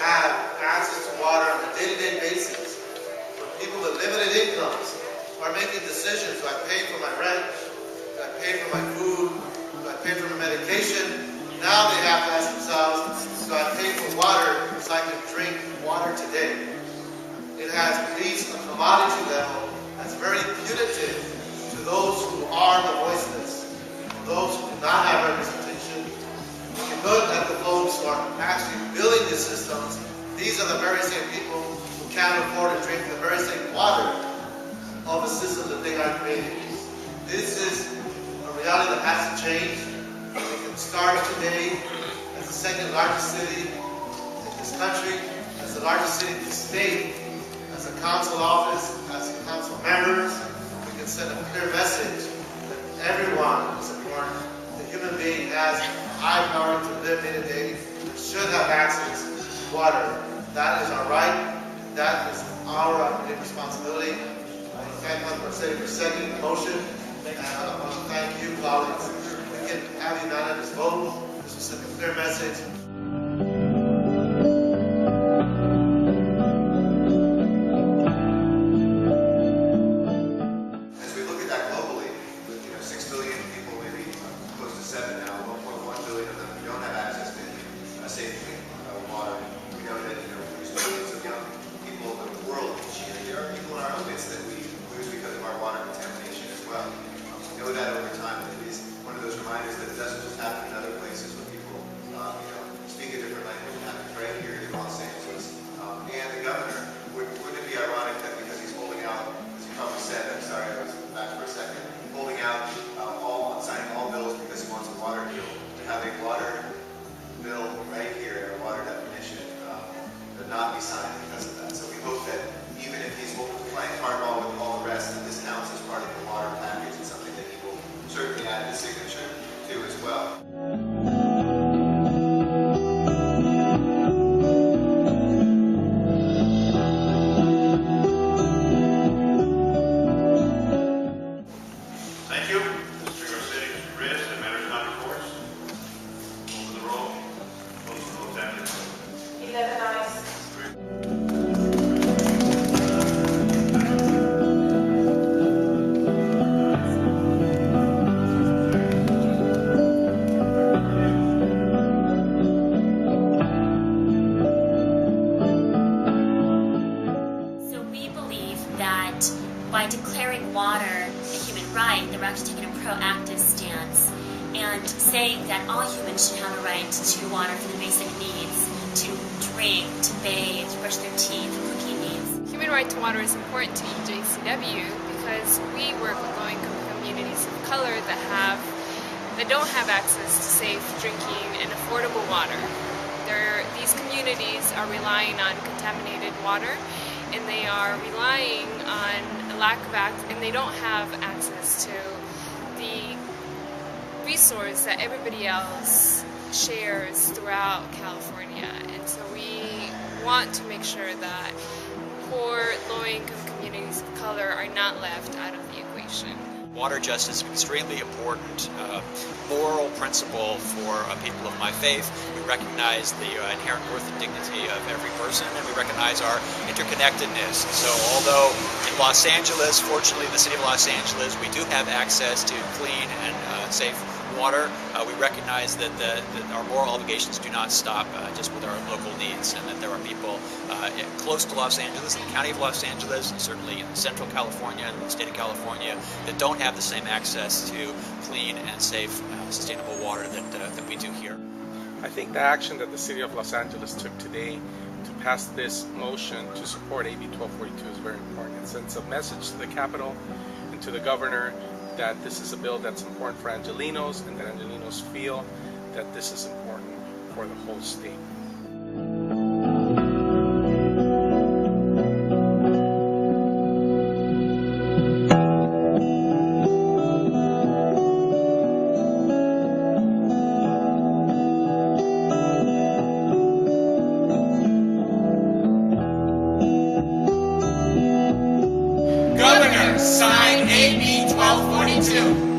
have access to water on a day-to-day basis. For people with limited incomes are making decisions. Do I pay for my rent? Do I pay for my food? Do I pay for my medication? Now they have to ask themselves, do I pay for water so I can drink water today? It has reached a commodity level that's very punitive to those who are the voiceless, those who do not have representation. When you look at the folks who are actually building these systems, these are the very same people who can't afford to drink the very same water of the system that they are creating. This is a reality that has to change. We can start today as the second largest city in this country, as the largest city in the state, as a council office, as council members. We can send a clear message that everyone is important. The human being has high power to live day to day, should have access to water. That is our right. That is our responsibility. I want to thank one for seconding the motion. And I want to thank you, colleagues. We can have a unanimous vote. This will send a clear message. As we look at that globally, with 6 billion people, maybe close to 7 now, 1.1 billion of them don't have access to safe clean water. We know that there's millions of young people in the world each year. There are people in our own midst that we lose because of our water contamination as well. We know that over time. It is one of those reminders that it doesn't just happen in other places where people speak a different language. It happens right here in Los Angeles. And the governor, wouldn't it be ironic that because he's holding out, as you probably said, I'm sorry, I was back for a second, holding out signing all bills because he wants a water deal, to have a water bill right here, a water definition, to not be signed because of that. So we hope that even if he's playing hardball with all the rest, that this counts as part of the water package and something that he will certainly add his signature to as well. Thank you. Mr. Garcetti, Mr. Reyes, and matters not before us. Open the roll. Close the vote. Tabulate. 11 ayes. So we believe that by declaring water a human right, that we're actually taking a proactive stance and saying that all humans should have a right to water for the basic needs, to drink, to bathe, to brush their teeth, cooking needs. Human right to water is important to EJCW because we work with low-income communities of color that don't have access to safe drinking and affordable water. These communities are relying on contaminated water, and they are relying on a lack of access, and they don't have access to the resource that everybody else shares throughout California. And so we want to make sure that poor, low-income communities of color are not left out of the equation. Water justice is an extremely important moral principle for people of my faith. We recognize the inherent worth and dignity of every person, and we recognize our interconnectedness. So although in Los Angeles, fortunately the city of Los Angeles, we do have access to clean and safe water, we recognize that our moral obligations do not stop just with our local needs, and that there are people close to Los Angeles, in the county of Los Angeles, and certainly in central California and the state of California, that don't have the same access to clean and safe, sustainable water that we do here. I think the action that the city of Los Angeles took today to pass this motion to support AB 1242 is very important. It sends a message to the Capitol and to the governor that this is a bill that's important for Angelenos, and that Angelenos feel that this is important for the whole state. Governor, sign AB 1242.